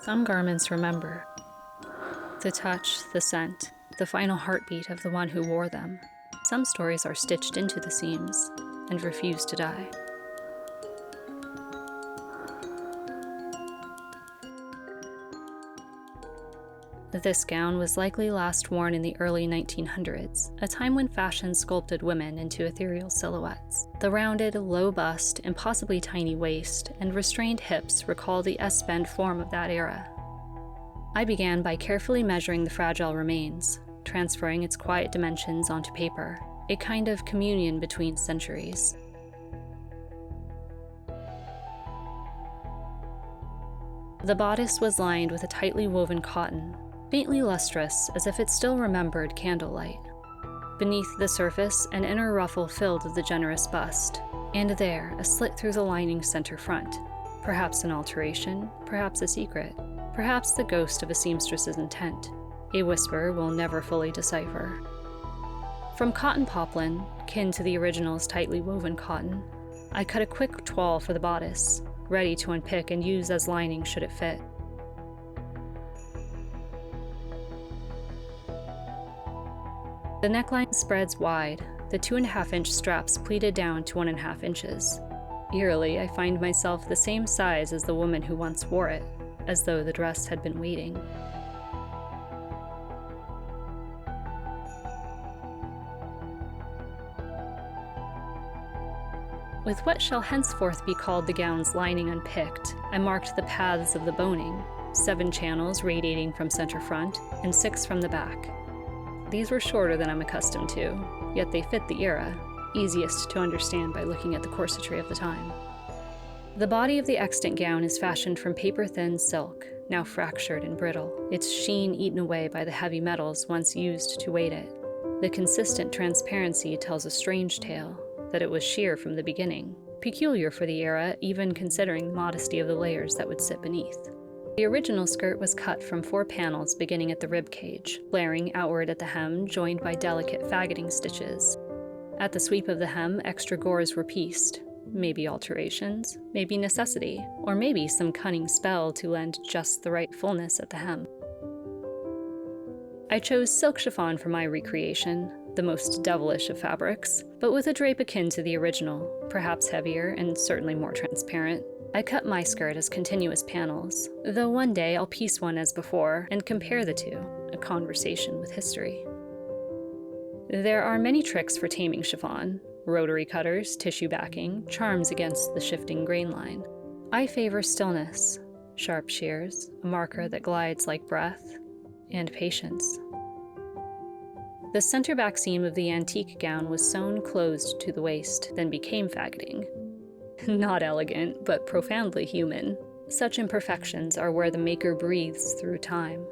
Some garments remember. The touch, the scent, the final heartbeat of the one who wore them. Some stories are stitched into the seams and refuse to die. This gown was likely last worn in the early 1900s, a time when fashion sculpted women into ethereal silhouettes. The rounded, low bust and possibly tiny waist and restrained hips recall the S-bend form of that era. I began by carefully measuring the fragile remains, transferring its quiet dimensions onto paper, a kind of communion between centuries. The bodice was lined with a tightly woven cotton, faintly lustrous as if it still remembered candlelight. Beneath the surface, an inner ruffle filled the generous bust, and there, a slit through the lining center front. Perhaps an alteration, perhaps a secret, perhaps the ghost of a seamstress's intent. A whisper we'll never fully decipher. From cotton poplin, kin to the original's tightly woven cotton, I cut a quick toile for the bodice, ready to unpick and use as lining should it fit. The neckline spreads wide, the 2.5-inch straps pleated down to 1.5 inches. Eerily, I find myself the same size as the woman who once wore it, as though the dress had been waiting. With what shall henceforth be called the gown's lining unpicked, I marked the paths of the boning, 7 channels radiating from center front, and 6 from the back. These were shorter than I'm accustomed to, yet they fit the era, easiest to understand by looking at the corsetry of the time. The body of the extant gown is fashioned from paper-thin silk, now fractured and brittle, its sheen eaten away by the heavy metals once used to weight it. The consistent transparency tells a strange tale, that it was sheer from the beginning, peculiar for the era even considering the modesty of the layers that would sit beneath. The original skirt was cut from 4 panels beginning at the rib cage, flaring outward at the hem joined by delicate faggoting stitches. At the sweep of the hem, extra gores were pieced. Maybe alterations, maybe necessity, or maybe some cunning spell to lend just the right fullness at the hem. I chose silk chiffon for my recreation, the most devilish of fabrics, but with a drape akin to the original, perhaps heavier and certainly more transparent. I cut my skirt as continuous panels, though one day I'll piece one as before and compare the two, a conversation with history. There are many tricks for taming chiffon: rotary cutters, tissue backing, charms against the shifting grain line. I favor stillness, sharp shears, a marker that glides like breath, and patience. The center back seam of the antique gown was sewn closed to the waist, then became faggoting. Not elegant, but profoundly human. Such imperfections are where the maker breathes through time.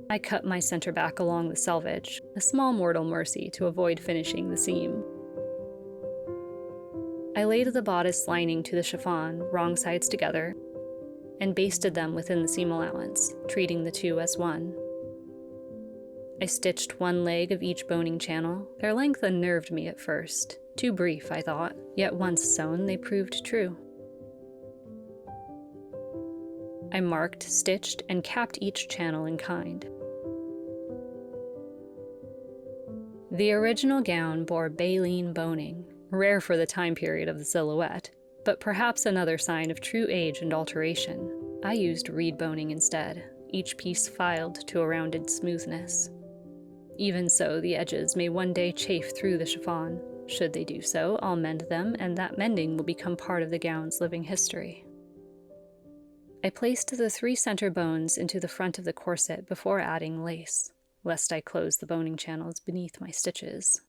I cut my center back along the selvage, a small mortal mercy to avoid finishing the seam. I laid the bodice lining to the chiffon, wrong sides together, and basted them within the seam allowance, treating the two as one. I stitched one leg of each boning channel. Their length unnerved me at first. Too brief, I thought, yet once sewn, they proved true. I marked, stitched, and capped each channel in kind. The original gown bore baleen boning, rare for the time period of the silhouette, but perhaps another sign of true age and alteration. I used reed boning instead, each piece filed to a rounded smoothness. Even so, the edges may one day chafe through the chiffon. Should they do so, I'll mend them, and that mending will become part of the gown's living history. I placed the 3 center bones into the front of the corset before adding lace, lest I close the boning channels beneath my stitches.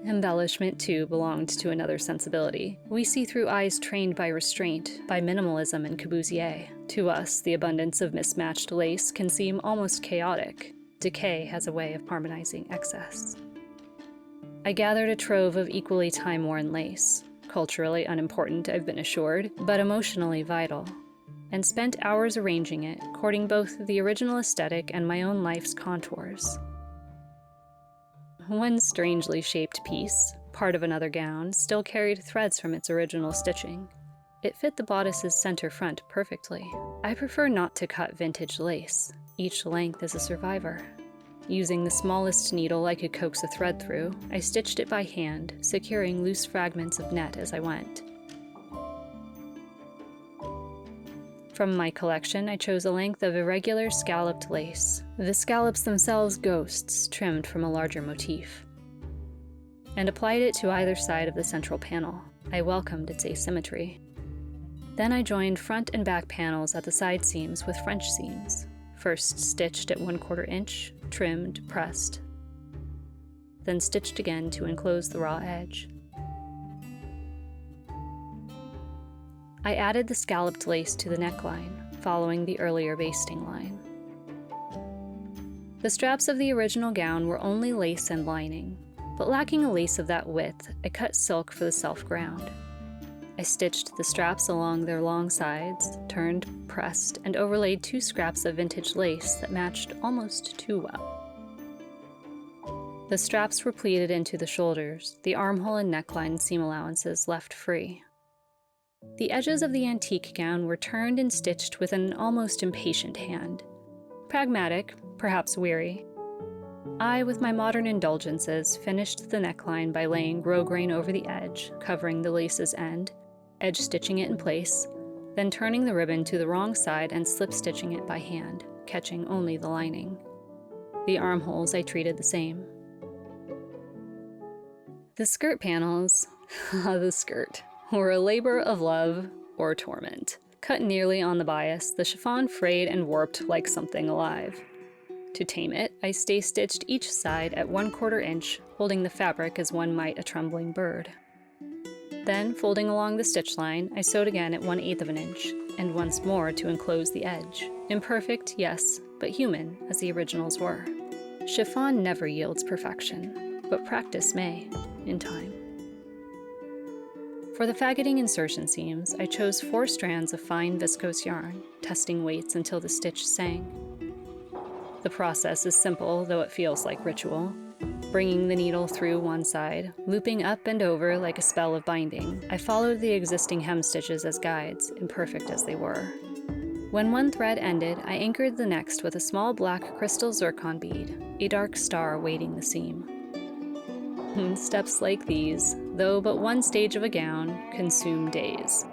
Embellishment, too, belonged to another sensibility. We see through eyes trained by restraint, by minimalism and Corbusier. To us, the abundance of mismatched lace can seem almost chaotic. Decay has a way of harmonizing excess. I gathered a trove of equally time-worn lace, culturally unimportant, I've been assured, but emotionally vital, and spent hours arranging it, courting both the original aesthetic and my own life's contours. One strangely shaped piece, part of another gown, still carried threads from its original stitching. It fit the bodice's center front perfectly. I prefer not to cut vintage lace. Each length is a survivor. Using the smallest needle I could coax a thread through, I stitched it by hand, securing loose fragments of net as I went. From my collection, I chose a length of irregular scalloped lace, the scallops themselves ghosts trimmed from a larger motif, and applied it to either side of the central panel. I welcomed its asymmetry. Then I joined front and back panels at the side seams with French seams, first stitched at 1/4 inch, trimmed, pressed, then stitched again to enclose the raw edge. I added the scalloped lace to the neckline, following the earlier basting line. The straps of the original gown were only lace and lining, but lacking a lace of that width, I cut silk for the self-ground. I stitched the straps along their long sides, turned, pressed, and overlaid 2 scraps of vintage lace that matched almost too well. The straps were pleated into the shoulders, the armhole and neckline seam allowances left free. The edges of the antique gown were turned and stitched with an almost impatient hand. Pragmatic, perhaps weary. I, with my modern indulgences, finished the neckline by laying grosgrain over the edge, covering the lace's end, edge stitching it in place, then turning the ribbon to the wrong side and slip stitching it by hand, catching only the lining. The armholes I treated the same. The skirt panels, the skirt, were a labor of love or torment. Cut nearly on the bias, the chiffon frayed and warped like something alive. To tame it, I stay-stitched each side at 1/4 inch, holding the fabric as one might a trembling bird. Then, folding along the stitch line, I sewed again at 1/8 inch, and once more to enclose the edge. Imperfect, yes, but human, as the originals were. Chiffon never yields perfection, but practice may, in time. For the faggoting insertion seams, I chose 4 strands of fine viscose yarn, testing weights until the stitch sang. The process is simple, though it feels like ritual. Bringing the needle through one side, looping up and over like a spell of binding, I followed the existing hem stitches as guides, imperfect as they were. When one thread ended, I anchored the next with a small black crystal zircon bead, a dark star weighting the seam. Steps like these, though but one stage of a gown, consume days.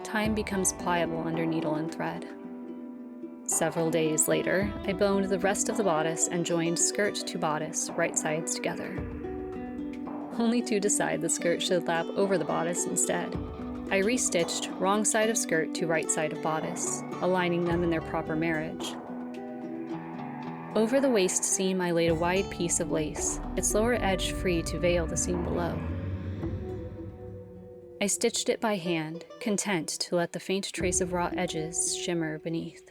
Time becomes pliable under needle and thread. Several days later, I boned the rest of the bodice and joined skirt to bodice, right sides together. Only to decide the skirt should lap over the bodice instead. I restitched wrong side of skirt to right side of bodice, aligning them in their proper marriage. Over the waist seam, I laid a wide piece of lace, its lower edge free to veil the seam below. I stitched it by hand, content to let the faint trace of raw edges shimmer beneath.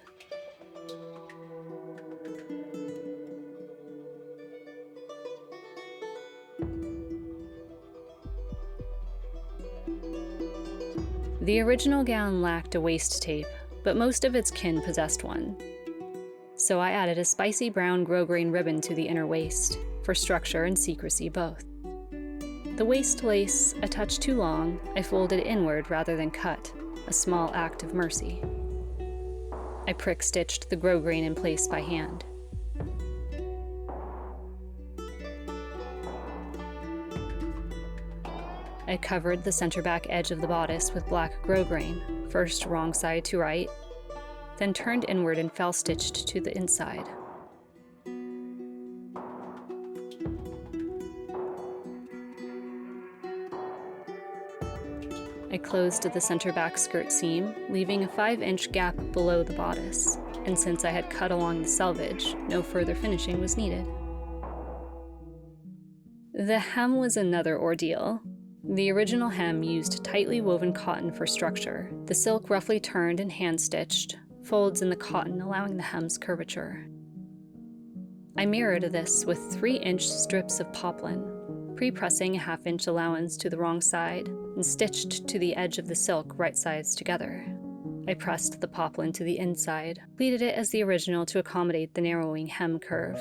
The original gown lacked a waist tape, but most of its kin possessed one. So I added a spicy brown grosgrain ribbon to the inner waist, for structure and secrecy both. The waist lace, a touch too long, I folded inward rather than cut, a small act of mercy. I prick-stitched the grosgrain in place by hand. I covered the center back edge of the bodice with black grosgrain, first wrong side to right, then turned inward and fell stitched to the inside. I closed the center back skirt seam, leaving a 5-inch gap below the bodice, and since I had cut along the selvage, no further finishing was needed. The hem was another ordeal. The original hem used tightly woven cotton for structure, the silk roughly turned and hand-stitched, folds in the cotton allowing the hem's curvature. I mirrored this with 3-inch strips of poplin, pre-pressing a 1/2-inch allowance to the wrong side, and stitched to the edge of the silk right sides together. I pressed the poplin to the inside, pleated it as the original to accommodate the narrowing hem curve,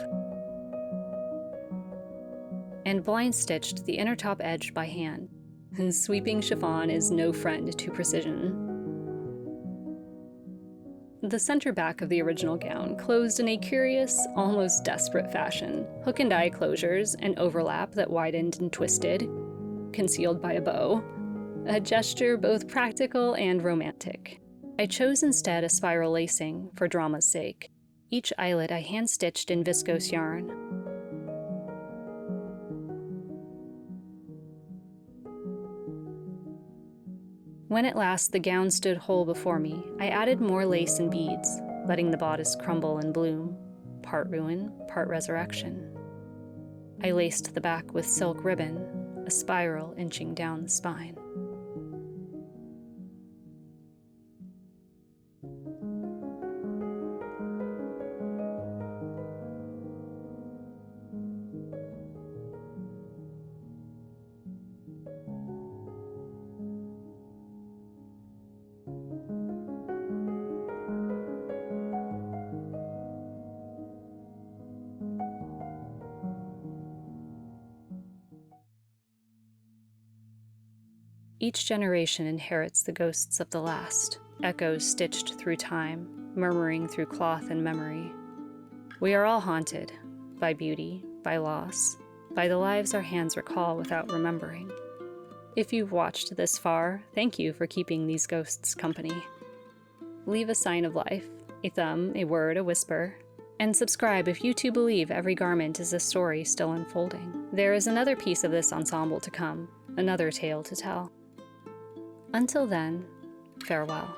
and blind-stitched the inner top edge by hand. Sweeping chiffon is no friend to precision. The center back of the original gown closed in a curious, almost desperate fashion, hook and eye closures, an overlap that widened and twisted, concealed by a bow. A gesture both practical and romantic. I chose instead a spiral lacing for drama's sake. Each eyelet I hand-stitched in viscose yarn. When at last the gown stood whole before me, I added more lace and beads, letting the bodice crumble and bloom, part ruin, part resurrection. I laced the back with silk ribbon, a spiral inching down the spine. Each generation inherits the ghosts of the last, echoes stitched through time, murmuring through cloth and memory. We are all haunted, by beauty, by loss, by the lives our hands recall without remembering. If you've watched this far, thank you for keeping these ghosts company. Leave a sign of life, a thumb, a word, a whisper, and subscribe if you too believe every garment is a story still unfolding. There is another piece of this ensemble to come, another tale to tell. Until then, farewell.